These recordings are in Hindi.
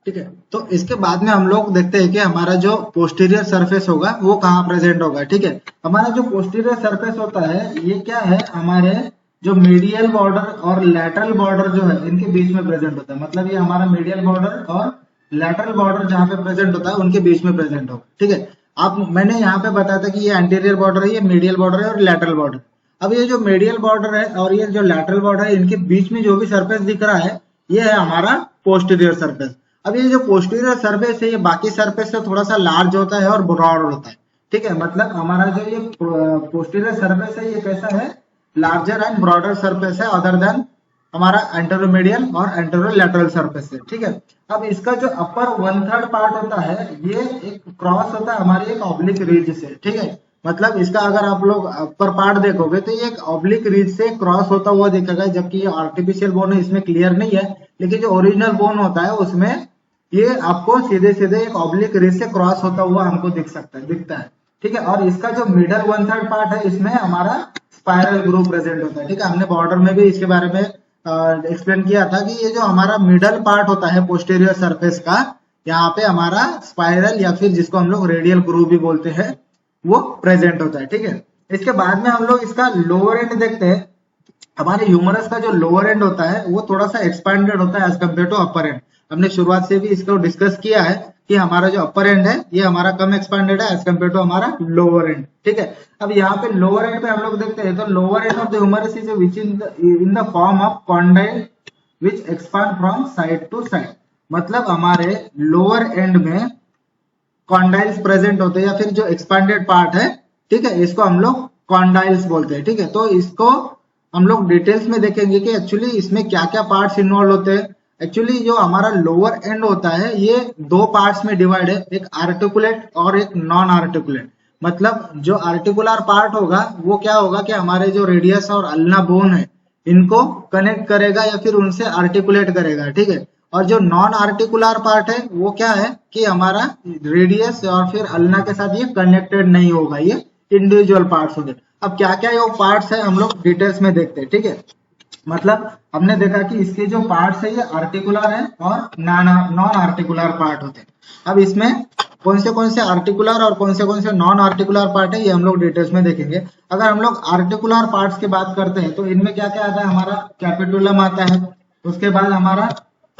ठीक है। तो इसके बाद में हम लोग देखते हैं कि हमारा जो पोस्टीरियर सरफेस होगा वो कहाँ प्रेजेंट होगा। ठीक है, हमारा जो पोस्टीरियर सरफेस होता है ये क्या है, हमारे जो मीडियल बॉर्डर और लैटरल बॉर्डर जो है इनके बीच में प्रेजेंट होता है। मतलब ये हमारा मीडियल बॉर्डर और लैटरल बॉर्डर जहाँ पे प्रेजेंट होता है उनके बीच में प्रेजेंट होगा। ठीक है, आप मैंने यहाँ पे बताया था कि ये एंटीरियर बॉर्डर है, ये मीडियल बॉर्डर है और लैटरल बॉर्डर। अब ये जो मीडियल बॉर्डर है और ये जो लैटरल बॉर्डर है इनके बीच में जो भी सरफेस दिख रहा है ये है हमारा पोस्टीरियर सरफेस। अब ये जो पोस्टीरियर सरफेस है ये बाकी सरफेस से थोड़ा सा लार्ज होता है और ब्रॉड होता है। ठीक है, मतलब हमारा जो ये पोस्टीरियर सरफेस है ये कैसा है, लार्जर एंड ब्रॉडर सरफेस है अदर देन हमारा एंटेरोमीडियल और एंटेरोलैटरल सरफेस है। ठीक है, अब इसका जो अपर 1/3 पार्ट होता है ये एक क्रॉस होता है हमारी एक ऑब्लिक रिज से। ठीक है, मतलब इसका अगर आप लोग अपर पार्ट देखोगे तो ये एक ऑब्लिक रिज से क्रॉस होता हुआ दिखेगा, जबकि ये आर्टिफिशियल बोन है इसमें क्लियर नहीं है, लेकिन जो ओरिजिनल बोन होता है उसमें ये आपको सीधे सीधे एक ऑब्लिक रिज से क्रॉस होता हुआ हमको दिखता है। ठीक है, और इसका जो मिडल 1/3 पार्ट है इसमें हमारा स्पाइरल ग्रूव प्रेजेंट होता है। ठीक है, हमने बॉर्डर में भी इसके बारे में एक्सप्लेन किया था कि ये जो हमारा मिडल पार्ट होता है पोस्टीरियर सरफेस का, यहाँ पे हमारा स्पाइरल या फिर जिसको हम लोग रेडियल ग्रूव भी बोलते हैं वो प्रेजेंट होता है। ठीक है, इसके बाद में हम लोग इसका लोअर एंड देखते हैं। हमारे ह्यूमरस का जो लोअर एंड होता है वो थोड़ा सा एक्सपैंडेड होता है as compared to upper end. हमने शुरुआत से भी इसको डिस्कस किया है कि हमारा जो अपर एंड है ये हमारा कम एक्सपैंडेड है एज कम्पेयर टू हमारा लोअर एंड। ठीक है, अब यहाँ पे लोअर एंड पे हम लोग देखते हैं तो lower end of the humerus is which in the form of condyle which expand from side to side. मतलब हमारे लोअर एंड में कॉन्डाइल्स प्रेजेंट होते हैं या फिर जो एक्सपैंडेड पार्ट है, ठीक है, इसको हम लोग कॉन्डाइल्स बोलते हैं। ठीक है, तो इसको हम लोग डिटेल्स में देखेंगे कि एक्चुअली इसमें क्या क्या पार्ट्स इन्वॉल्व होते हैं। एक्चुअली जो हमारा लोअर एंड होता है ये दो पार्ट्स में डिवाइड है, एक आर्टिकुलेट और एक नॉन आर्टिकुलेट। मतलब जो आर्टिकुलर पार्ट होगा वो क्या होगा कि हमारे जो रेडियस और अल्ना बोन है इनको कनेक्ट करेगा या फिर उनसे आर्टिकुलेट करेगा। ठीक है, और जो नॉन आर्टिकुलर पार्ट है वो क्या है कि हमारा रेडियस और फिर अल्ना के साथ ये कनेक्टेड नहीं होगा, ये इंडिविजुअल पार्ट्स होंगे। अब क्या क्या ये पार्ट्स है हम लोग डिटेल्स में देखते हैं। ठीक है, मतलब हमने देखा कि इसके जो पार्ट्स है ये आर्टिकुलर है और नॉन आर्टिकुलर पार्ट होते हैं। अब इसमें कौन से आर्टिकुलर और कौन से नॉन आर्टिकुलर पार्ट है ये हम लोग डिटेल्स में देखेंगे। अगर हम लोग आर्टिकुलर पार्ट्स की बात करते हैं तो इनमें क्या क्या आता है, हमारा कैपिटुलम आता है, उसके बाद हमारा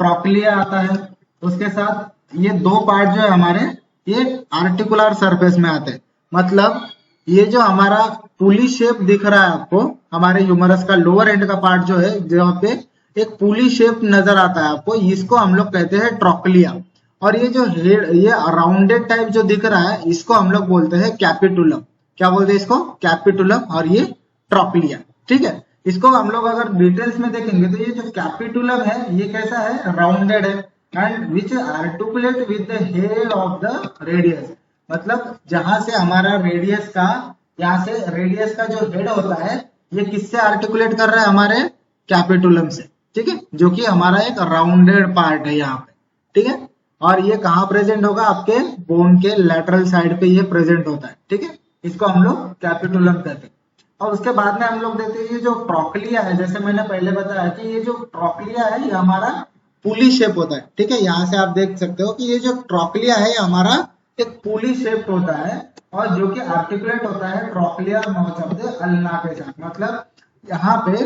ट्रोक्लिया आता है, उसके साथ ये दो पार्ट जो है हमारे ये आर्टिकुलर सरफेस में आते हैं। मतलब ये जो हमारा पुली शेप दिख रहा है आपको, हमारे ह्यूमरस का लोअर एंड का पार्ट जो है जहाँ पे एक पुली शेप नजर आता है आपको, इसको हम लोग कहते हैं ट्रोक्लिया। और ये जो हेड, ये राउंडेड टाइप जो दिख रहा है इसको हम लोग बोलते हैं कैपिटुलम। क्या बोलते हैं इसको? कैपिटुलम। और ये ट्रोक्लिया। ठीक है, इसको हम लोग अगर डिटेल्स में देखेंगे तो ये जो कैपिटुलम है ये कैसा है, राउंडेड है and which articulate with the head of the radius. मतलब जहां से हमारा रेडियस का, यहाँ से रेडियस का जो हेड होता है ये किससे आर्टिकुलेट कर रहा है, हमारे कैपिटुलम से। ठीक है, जो कि हमारा एक राउंडेड पार्ट है यहाँ पे। ठीक है, और ये कहाँ प्रेजेंट होगा, आपके बोन के लैटरल साइड पे ये प्रेजेंट होता है। ठीक है, इसको हम लोग कैपिटुलम कहते हैं। और उसके बाद में हम लोग देखते हैं ये जो ट्रोक्लिया है, जैसे मैंने पहले बताया कि ये जो ट्रोक्लिया है ये हमारा पुली शेप होता है। ठीक है, यहाँ से आप देख सकते हो कि ये जो ट्रोक्लिया है ये हमारा एक पुली शेप होता है और जो कि आर्टिकुलेट होता है trochlea notch of the ulna के साथ। मतलब यहाँ पे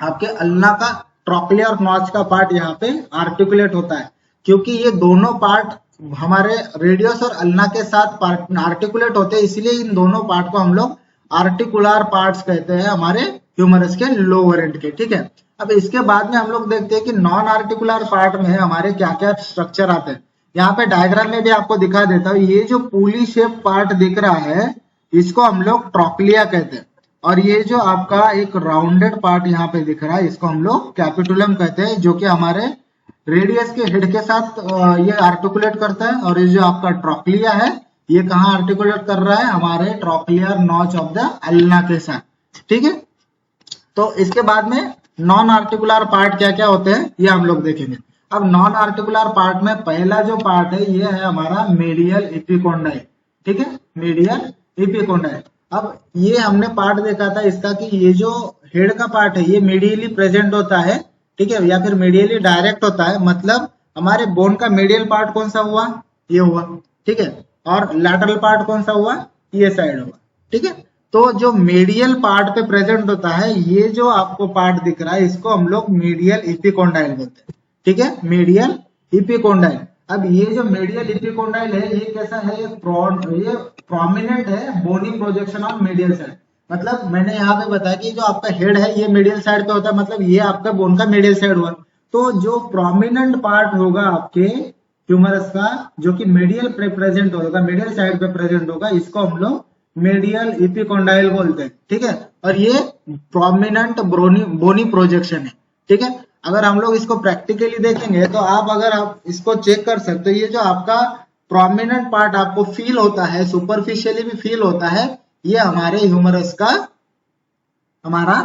आपके अल्ना का ट्रोक्लिया और नॉच का पार्ट यहाँ पे आर्टिकुलेट होता है, क्योंकि ये दोनों पार्ट हमारे रेडियस और अल्ना के साथ आर्टिकुलेट होते हैं, इसलिए इन दोनों पार्ट को हम लोग आर्टिकुलर पार्ट्स कहते हैं हमारे ह्यूमरस के लोअर एंड के। ठीक है, अब इसके बाद में हम लोग देखते हैं कि नॉन आर्टिकुलर पार्ट में हमारे क्या क्या स्ट्रक्चर आते हैं। यहाँ पे डायग्राम में भी आपको दिखा देता हूँ, ये जो पुली शेप पार्ट दिख रहा है इसको हम लोग ट्रोक्लिया कहते हैं। और ये जो आपका एक राउंडेड पार्ट यहाँ पे दिख रहा है इसको हम लोग कैपिटुलम कहते हैं, जो कि हमारे रेडियस के हेड के साथ ये आर्टिकुलेट करता है। और ये जो आपका ट्रोक्लिया है ये कहाँ आर्टिकुलेट कर रहा है, हमारे trochlear notch of the ulna के साथ। ठीक है, तो इसके बाद में नॉन आर्टिकुलर पार्ट क्या क्या होते हैं ये हम लोग देखेंगे। अब नॉन आर्टिकुलर पार्ट में पहला जो पार्ट है ये है हमारा मीडियल एपिकोंडाइल। ठीक है, मीडियल एपिकोंडाइल। अब ये हमने पार्ट देखा था इसका कि ये जो हेड का पार्ट है ये मीडियली प्रेजेंट होता है। ठीक है, या फिर मीडियली डायरेक्ट होता है। मतलब हमारे बोन का मीडियल पार्ट कौन सा हुआ, ये हुआ, ठीक है, और लैटरल पार्ट कौन सा हुआ, ये साइड हुआ, ठीक है। तो जो मीडियल पार्ट पे प्रेजेंट होता है, ये जो आपको पार्ट दिख रहा है, इसको हम लोग मीडियल इपिकोंडाइल बोलते हैं, ठीक है, मीडियल इपिकोंडाइल। अब ये जो मीडियल इपिकोंडाइल है, ये कैसा है, ये प्रोमिनेंट है बोनी प्रोजेक्शन ऑन मीडियल साइड। मतलब मैंने यहाँ पे बताया कि जो आपका हेड है ये मीडियल साइड पे होता है, मतलब ये आपका बोन का मीडियल साइड हुआ। तो जो प्रोमिनेंट पार्ट होगा आपके ह्यूमरस का, जो कि मीडियल पे प्रेजेंट होगा, मीडियल साइड पे प्रेजेंट होगा, इसको हम लोग मीडियल इपिकोंडाइल बोलते हैं, ठीक है। और ये प्रोमिनेंट बोनी प्रोजेक्शन है, ठीक है। अगर हम लोग इसको प्रैक्टिकली देखेंगे तो अगर आप इसको चेक कर सकते हो, ये जो आपका प्रोमिनेंट पार्ट आपको फील होता है, सुपरफिशियली भी फील होता है, ये हमारे ह्यूमरस का हमारा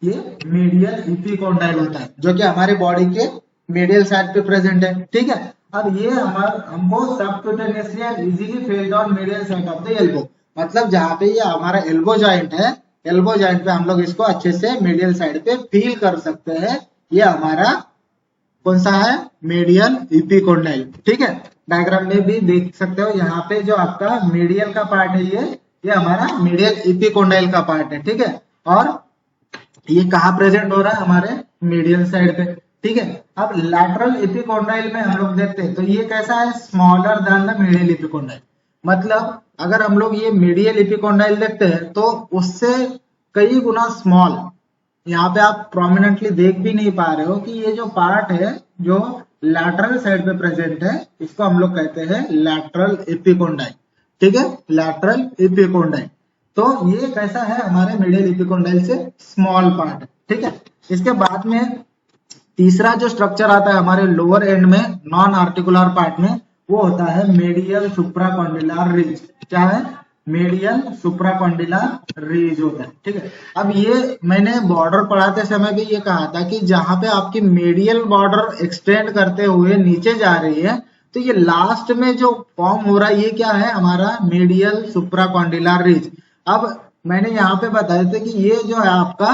ये मीडियल इपिकोंडाइल होता है, जो कि हमारे बॉडी के मीडियल साइड पे प्रेजेंट है, ठीक है। अब ये हमको subcutaneously and easily failed on medial side of the elbow, मतलब जहाँ पे ये हमारा एल्बो जॉइंट है, एल्बो जॉइंट पे हम लोग इसको अच्छे से मीडियल साइड पे फील कर सकते हैं। ये हमारा कौन सा है, मीडियल इपिकोंडाइल, ठीक है। डायग्राम में भी देख सकते हो, यहाँ पे जो आपका मीडियल का पार्ट है, ये हमारा मीडियल इपिकोंडाइल का पार्ट है, ठीक है। और ये कहाँ प्रेजेंट हो रहा है, हमारे मीडियल साइड पे, ठीक है। अब लैटरल इपिकोंडाइल में हम लोग देखते हैं तो ये कैसा है, स्मॉलर देन द मीडियल इपिकोंडाइल। मतलब अगर हम लोग ये मीडियल इपिकोंडाइल देखते हैं तो उससे कई गुना स्मॉल, यहाँ पे आप प्रोमिनेंटली देख भी नहीं पा रहे हो कि ये जो पार्ट है जो लैटरल साइड पे प्रेजेंट है, इसको हम लोग कहते हैं लैटरल एपिकोंडाइल, ठीक है, लैटरल एपिकोंडाइल। तो ये कैसा है, हमारे मीडियल एपिकोंडाइल से स्मॉल पार्ट है, ठीक है। इसके बाद में तीसरा जो स्ट्रक्चर आता है हमारे लोअर एंड में, नॉन आर्टिकुलर पार्ट में, वो होता है मीडियल सुप्राकॉन्डिलर रिज। क्या है, मीडियल सुप्राकॉन्डिलर रिज होता है, ठीक है। अब ये मैंने बॉर्डर पढ़ाते समय भी ये कहा था कि जहां पे आपकी मीडियल बॉर्डर एक्सटेंड करते हुए नीचे जा रही है, तो ये लास्ट में जो फॉर्म हो रहा है, ये क्या है, हमारा मीडियल सुप्राकॉन्डिलर रिज। अब मैंने यहाँ पे बताया था कि ये जो है आपका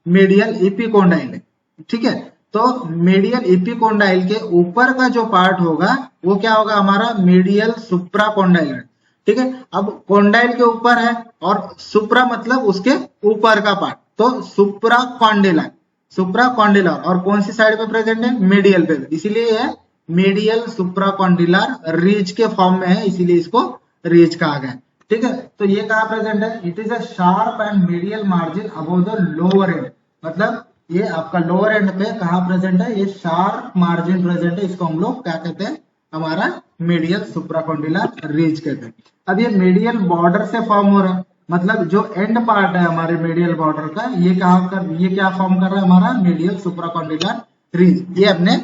मीडियल एपिकोंडाइल है, ठीक है। तो मीडियल एपिकोंडाइल के ऊपर का जो पार्ट होगा वो क्या होगा, हमारा मीडियल सुप्राकॉन्डाइल, ठीक है। अब कॉन्डाइल के ऊपर है और सुप्रा मतलब उसके ऊपर का पार्ट, तो सुप्राकॉन्डिलर, सुप्राकॉन्डिलर, और कौन सी साइड पे प्रेजेंट है, मीडियल पे, इसीलिए है मीडियल सुप्राकॉन्डिलर रीज के फॉर्म में है, इसीलिए इसको रीज कहा गया, ठीक है। तो ये कहाँ प्रेजेंट है, it is a sharp and medial margin above the lower and. मतलब ये आपका लोअर एंड पे कहाँ प्रेजेंट है, ये शार्प मार्जिन प्रेजेंट है, इसको हम लोग क्या कहते हैं, हमारा मीडियल सुप्राकॉन्डिलर रीज कहते हैं। अब ये मीडियल बॉर्डर से फॉर्म हो रहा है, मतलब जो एंड पार्ट है हमारे मीडियल बॉर्डर का, ये क्या फॉर्म कर रहा है, हमारा मीडियल सुप्राकॉन्डिलर रीज। ये हमने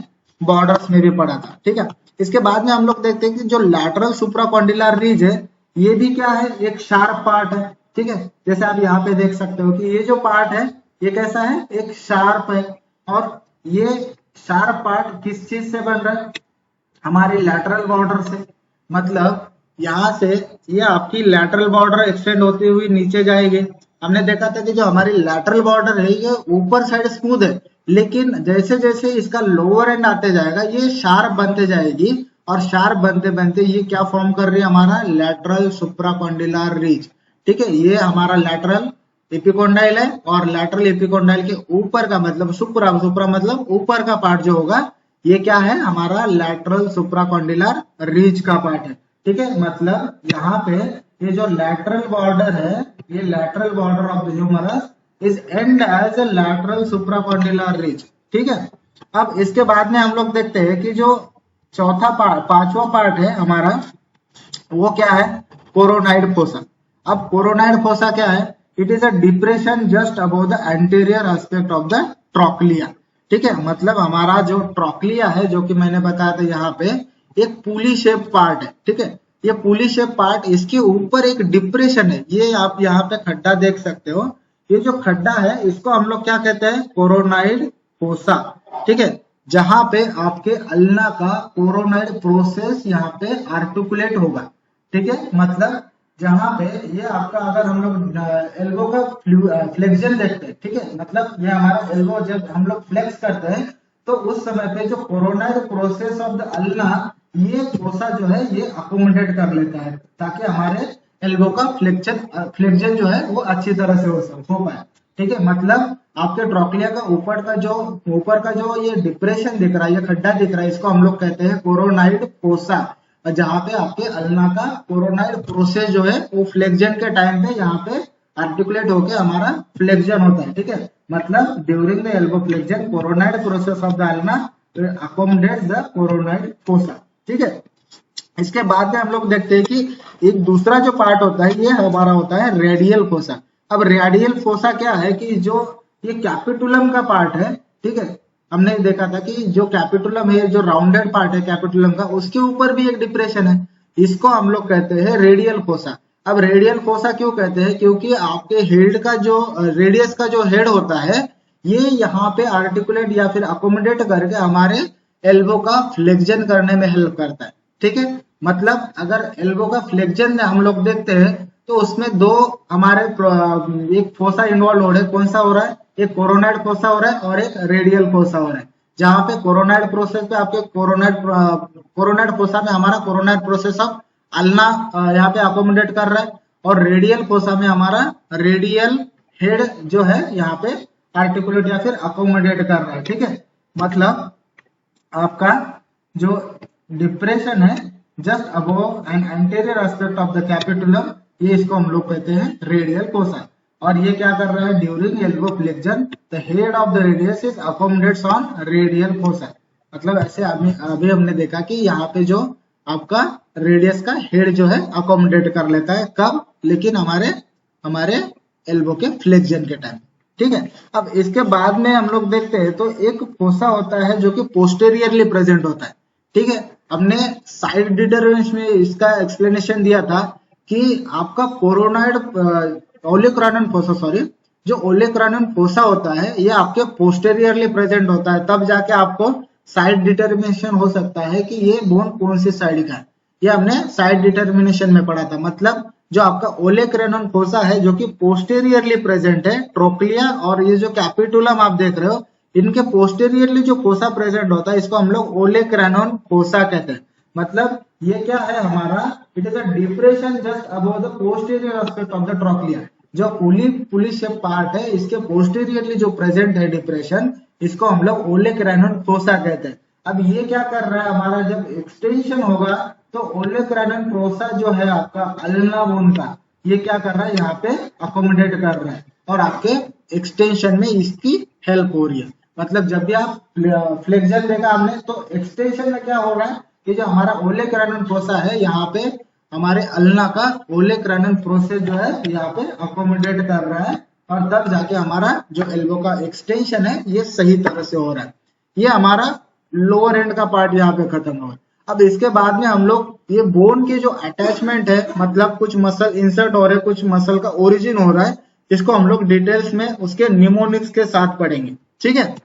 बॉर्डर्स में भी पढ़ा था, ठीक है। इसके बाद में हम लोग देखते हैं कि जो लैटरल सुप्राकॉन्डिलर रीज है, ये भी क्या है, एक शार्प पार्ट है, ठीक है। जैसे आप यहाँ पे देख सकते हो कि ये जो पार्ट है ये कैसा है, एक शार्प है। और ये शार्प पार्ट किस चीज से बन रहा है, हमारी लैटरल बॉर्डर से। मतलब यहाँ से ये आपकी लैटरल बॉर्डर एक्सटेंड होती हुई नीचे जाएगी। हमने देखा था कि जो हमारी लैटरल बॉर्डर है ये ऊपर साइड स्मूथ है, लेकिन जैसे जैसे इसका लोअर एंड आते जाएगा ये शार्प बनते जाएगी, और शार्प बनते बनते ये क्या फॉर्म कर रही है, हमारा लैटरल सुप्राकॉन्डिलर रीज, ठीक है। ये हमारा लैटरल एपिकोंडाइल है, और लैटरल एपिकोंडाइल के ऊपर का मतलब सुप्रा मतलब ऊपर का पार्ट जो होगा, ये क्या है, हमारा लैटरल सुप्राकॉन्डिलर रीज का पार्ट है, ठीक है। मतलब यहाँ पे ये जो लैटरल बॉर्डर है, ये lateral border of the humerus is and as a lateral supracondylar ridge, ठीक है। अब इसके बाद में हम लोग देखते हैं कि जो चौथा पांचवा पार्ट है हमारा, वो क्या है, कोरोनाइड फोसा। अब कोरोनाइड फोसा क्या है, it is a depression just above the anterior aspect of the trochlea, ठीक है। मतलब हमारा जो ट्रॉक्लिया है, जो कि मैंने बताया था यहाँ पे एक पुली शेप पार्ट है, ठीक है। ये पुली शेप पार्ट, इसके ऊपर एक डिप्रेशन है, ये आप यहाँ पे खड्डा देख सकते हो। ये जो खड्डा है इसको हम लोग क्या कहते हैं, कोरोनाइड फोसा, ठीक है। जहां पे आपके अल्ना का कोरोनाइड प्रोसेस यहाँ पे आर्टिकुलेट होगा, ठीक है। मतलब जहां पे ये आपका, अगर हम लोग एल्बो का फ्लेक्शन देखते हैं, ठीक है, मतलब ये हमारा एल्बो जब हम लोग फ्लेक्स करते हैं तो उस समय पे जो coronoid process of the ulna, ये फोसा जो है ये अकोमोडेट कर लेता है ताकि हमारे एल्बो का फ्लेक्शन जो है वो अच्छी तरह से हो पाए। ठीक है, मतलब आपके ट्रोक्लिया का ऊपर का जो ये डिप्रेशन दिख रहा है, ये खड्डा दिख रहा है, इसको हम लोग कहते हैं कोरोनाइड फोसा। जहाँ पे आपके अल्ना का कोरोनाइड प्रोसेस जो है वो फ्लेक्शन के टाइम पे यहाँ पे आर्टिकुलेट होके हमारा फ्लेक्शन होता है। ठीक है, मतलब during the elbow flexion coronoid process of the ulna accommodate the coronoid fossa. ठीक है, इसके बाद में हम लोग देखते हैं कि एक दूसरा जो पार्ट होता है ये हमारा होता है रेडियल फोसा। अब रेडियल फोसा क्या है कि जो ये कैपिटुलम का पार्ट है, ठीक है, हमने देखा था कि जो कैपिटुलम है, जो राउंडेड पार्ट है कैपिटुलम का, उसके ऊपर भी एक डिप्रेशन है, इसको हम लोग कहते हैं रेडियल फोसा। अब रेडियल फोसा क्यों कहते हैं, क्योंकि आपके हेड का जो रेडियस का जो हेड होता है ये यहाँ पे आर्टिकुलेट या फिर अकोमोडेट करके हमारे एल्बो का फ्लेक्शन करने में हेल्प करता है। ठीक है, मतलब अगर एल्बो का फ्लेक्शन हम लोग देखते हैं तो उसमें दो हमारे एक फोसा इन्वॉल्व हो रहे हैं। कौन सा हो रहा है, एक कोरोनाइड फोसा हो रहा है और एक रेडियल फोसा हो रहा है। जहां पे कोरोनाइड प्रोसेस पे आपके कोरोनाइड फोसा में हमारा कोरोनाइड प्रोसेस ऑफ अल्ना यहाँ पे अकोमोडेट कर रहा है, और रेडियल फोसा में हमारा रेडियल हेड जो है यहाँ पे आर्टिकुलेट या फिर अकोमोडेट कर रहा है। ठीक है, मतलब आपका जो डिप्रेशन है just above and anterior aspect of the capitulum, ये इसको हम लोग कहते हैं रेडियल फोसा। और ये क्या कर रहा है, during elbow flexion the head of the radius is accommodates on radial fossa. मतलब ऐसे अभी हमने देखा कि यहाँ पे जो आपका रेडियस का हेड जो है अकोमोडेट कर लेता है, कब, लेकिन हमारे एल्बो के फ्लेक्शन के टाइम। ठीक है, अब इसके बाद में हम लोग देखते हैं तो एक फोसा होता है जो कि पोस्टेरियरली प्रेजेंट होता है। ठीक है, हमने साइड डिटरमिनेशन में इसका एक्सप्लेनेशन दिया था कि आपका कोरोनाइड ओलेक्रानन फोसा, जो ओलेक्रानन फोसा होता है ये आपके पोस्टेरियरली प्रेजेंट होता है, तब जाके आपको साइड डिटरमिनेशन हो सकता है कि ये बोन कौन सी साइड का है। ये हमने साइड डिटरमिनेशन में पढ़ा था। मतलब जो आपका ओलेक्रानन फोसा है जो कि पोस्टेरियरली प्रेजेंट है, ट्रोक्लिया और ये जो कैपिटुलम आप देख रहे हो, इनके पोस्टेरियरली जो फोसा प्रेजेंट होता है इसको हम लोग ओलेक्रानन फोसा कहते हैं। मतलब ये क्या है हमारा, it is a depression just above the posterior aspect of the trochlea. जो पुली शेप पार्ट है इसके पोस्टीरियरली जो प्रेजेंट है डिप्रेशन, इसको हम लोग ओलेक्रानन फोसा कहते हैं। अब ये क्या कर रहा है हमारा, जब एक्सटेंशन होगा तो ओलेक्रानन फोसा जो है आपका अल्ना बोन का, ये क्या कर रहा है यहाँ पे अकोमोडेट कर रहा है और आपके एक्सटेंशन में इसकी हेल्प हो रही है। मतलब जब भी आप फ्लेक्शन देखा आपने तो एक्सटेंशन में क्या हो रहा है कि जो हमारा ओलेक्रानन फोसा है यहाँ पे हमारे अल्ना का ओलेक्रानन प्रोसेस जो है यहाँ पे अकोमोडेट कर रहा है, और तब जाके हमारा जो एल्बो का एक्सटेंशन है ये सही तरह से हो रहा है। ये हमारा लोअर एंड का पार्ट यहाँ पे खत्म हो गया। अब इसके बाद में हम लोग ये बोन के जो अटैचमेंट है, मतलब कुछ मसल इंसर्ट हो रहे, कुछ मसल का ओरिजिन हो रहा है, इसको हम लोग डिटेल्स में उसके निमोनिक्स के साथ पढ़ेंगे। ठीक है।